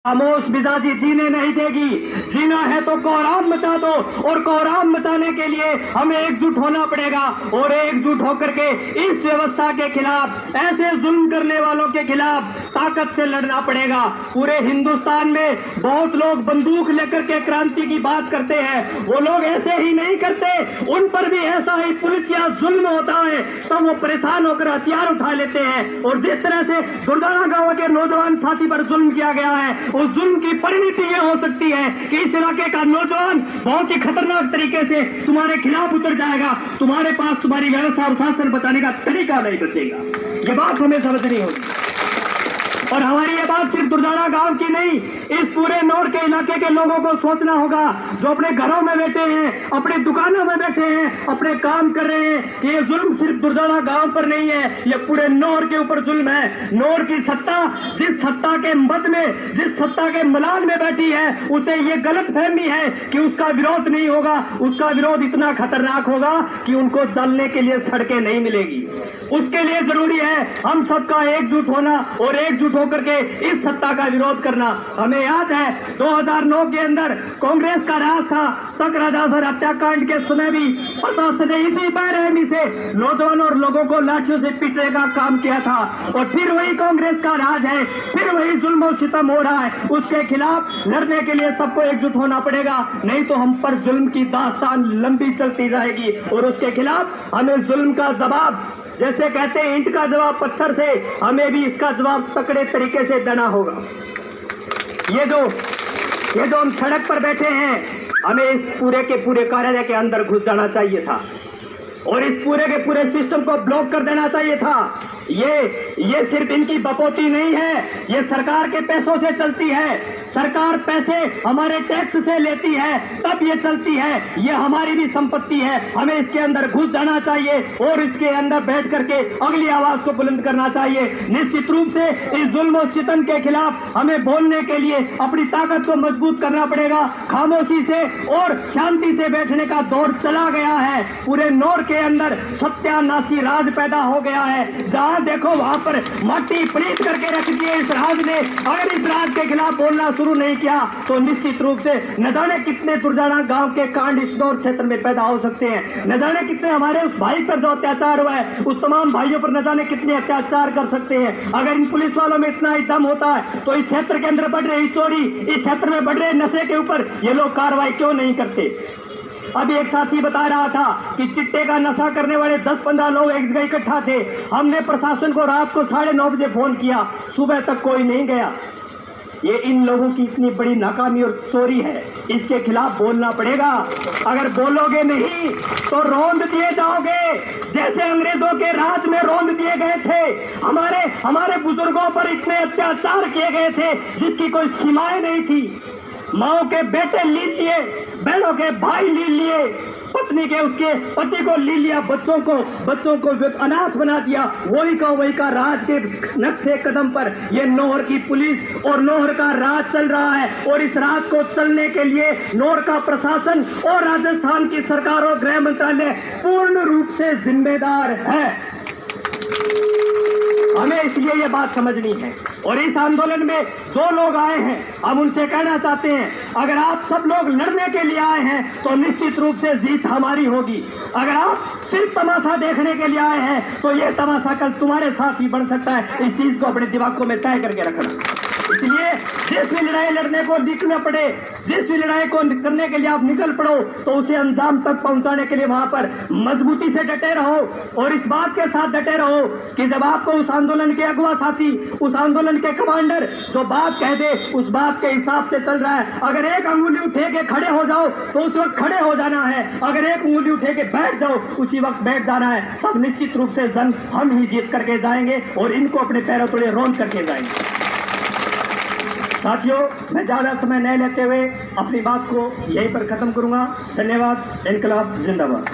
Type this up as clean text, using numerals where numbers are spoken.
खामोश मिजाजी जीने नहीं देगी। जीना है तो कोहराम मचा दो, और कोहराम मचाने के लिए हमें एकजुट होना पड़ेगा और एकजुट होकर के इस व्यवस्था के खिलाफ, ऐसे जुल्म करने वालों के खिलाफ ताकत से लड़ना पड़ेगा। पूरे हिंदुस्तान में बहुत लोग बंदूक लेकर के क्रांति की बात करते हैं, वो लोग ऐसे ही नहीं करते, उन पर भी ऐसा ही पुलिस या जुल्म होता है तब वो परेशान होकर हथियार उठा लेते हैं। और जिस तरह से दुर्दाना गांव के नौजवान साथी पर जुल्म किया गया है, उस जुल्म की परिणति यह हो सकती है कि इस इलाके का नौजवान बहुत ही खतरनाक तरीके से तुम्हारे खिलाफ उतर जाएगा। तुम्हारे पास तुम्हारी व्यवस्था और शासन बचाने का तरीका नहीं बचेगा। ये बात हमें समझनी होगी। और हमारी ये बात सिर्फ दुर्दाना गांव की नहीं, इस पूरे नौर के इलाके के लोगों को सोचना होगा, जो अपने घरों में बैठे हैं, अपनी दुकानों में बैठे हैं, अपने काम कर रहे हैं, कि ये जुल्म सिर्फ दुर्दाना गांव पर नहीं है, ये पूरे नौर के ऊपर जुल्म है। नौर की सत्ता जिस सत्ता के मद में, जिस सत्ता के मलाल में बैठी है, उसे ये गलत फहमी है कि उसका विरोध नहीं होगा। उसका विरोध इतना खतरनाक होगा कि उनको जलने के लिए सड़कें नहीं मिलेगी। उसके लिए जरूरी है हम सबका एकजुट होना और एकजुट होकर के इस सत्ता का विरोध करना। हमें याद है 2009 के अंदर कांग्रेस का राज था। सकराजासर हत्याकांड के समय भी प्रशासन ने इसी बेरहमी से नौजवानों और लोगों को लाठियों से पीटने का काम किया था। और फिर वही कांग्रेस का राज है, फिर वही जुल्म और सितम हो रहा है। उसके खिलाफ लड़ने के लिए सबको एकजुट होना पड़ेगा, नहीं तो हम पर जुल्म की दास्तान लंबी चलती जाएगी। और उसके खिलाफ हमें जुल्म का जवाब, जैसे कहते हैं ईंट का जवाब पत्थर से, हमें भी इसका जवाब तकड़े तरीके से देना होगा। ये जो हम सड़क पर बैठे हैं, हमें इस पूरे के पूरे कार्यालय के अंदर घुस जाना चाहिए था और इस पूरे के पूरे सिस्टम को ब्लॉक कर देना चाहिए था। ये सिर्फ इनकी बपोती नहीं है, ये सरकार के पैसों से चलती है। सरकार पैसे हमारे टैक्स से लेती है, तब ये चलती है। ये हमारी भी संपत्ति है, हमें इसके अंदर घुस जाना चाहिए और इसके अंदर बैठ करके अगली आवाज को बुलंद करना चाहिए। निश्चित रूप से इस जुल्म और सितम के खिलाफ हमें बोलने के लिए अपनी ताकत को मजबूत करना पड़ेगा। खामोशी से और शांति से बैठने का दौर चला गया है। पूरे नौर के अंदर सत्यानाशी राज पैदा हो गया है। जहां देखो वहां पर माटी पलीत करके रख दी है इस राज ने। अगर इस राज के खिलाफ बोलना शुरू नहीं किया तो निश्चित रूप से न जाने कितने दुर्दाना गांव के कांड इस नौर क्षेत्र में पैदा हो सकते हैं। न जाने कितने हमारे उस भाई पर जो अत्याचार हुआ है, उस तमाम भाइयों पर न जाने कितने अत्याचार कर सकते हैं। अगर इन पुलिस वालों में इतना ही दम होता है तो इस क्षेत्र के अंदर बढ़ रही चोरी, इस क्षेत्र में बढ़ रहे नशे के ऊपर ये लोग कार्रवाई क्यों नहीं करते। अभी एक साथी बता रहा था कि चिट्टे का नशा करने वाले 10-15 लोग एक जगह इकट्ठा थे। हमने प्रशासन को रात को 9:30 बजे फोन किया, सुबह तक कोई नहीं गया। ये इन लोगों की इतनी बड़ी नाकामी और चोरी है, इसके खिलाफ बोलना पड़ेगा। अगर बोलोगे नहीं तो रौंद दिए जाओगे, जैसे अंग्रेजों के राज में रौंद दिए गए थे। हमारे बुजुर्गों पर इतने अत्याचार किए गए थे जिसकी कोई सीमाएं नहीं थी। माओ के बेटे ली लिए, बहनों के भाई ली लिए, पत्नी के उसके पति को ली लिया, बच्चों को अनाथ बना दिया। वही का राज के नक्शे कदम पर ये नौहर की पुलिस और नौहर का राज चल रहा है। और इस राज को चलने के लिए नौहर का प्रशासन और राजस्थान की सरकार और गृह मंत्रालय पूर्ण रूप से जिम्मेदार है। हमें इसलिए ये बात समझनी है। और इस आंदोलन में जो लोग आए हैं, हम उनसे कहना चाहते हैं, अगर आप सब लोग लड़ने के लिए आए हैं तो निश्चित रूप से जीत हमारी होगी। अगर आप सिर्फ तमाशा देखने के लिए आए हैं तो ये तमाशा कल तुम्हारे साथ भी बन सकता है। इस चीज को अपने दिमागों में तय करके रखना। इसलिए जिस भी लड़ाई लड़ने को निकलना पड़े, जिस भी लड़ाई को करने के लिए आप निकल पड़ो, तो उसे अंजाम तक पहुंचाने के लिए वहां पर मजबूती से डटे रहो। और इस बात के साथ डटे रहो कि जब आपको उस आंदोलन के अगवा साथी, उस आंदोलन के कमांडर जो बात कह दे, उस बात के हिसाब से चल रहा है। अगर एक अंगुली उठे के खड़े हो जाओ तो उस वक्त खड़े हो जाना है। अगर एक अंगुली उठे के बैठ जाओ उसी वक्त बैठ जाना है। तब निश्चित रूप से जंग हम ही जीत करके जाएंगे और इनको अपने पैरों तले रौंद करके जाएंगे। साथियों, मैं ज्यादा समय नहीं लेते हुए अपनी बात को यहीं पर खत्म करूंगा। धन्यवाद। इनकलाब जिंदाबाद।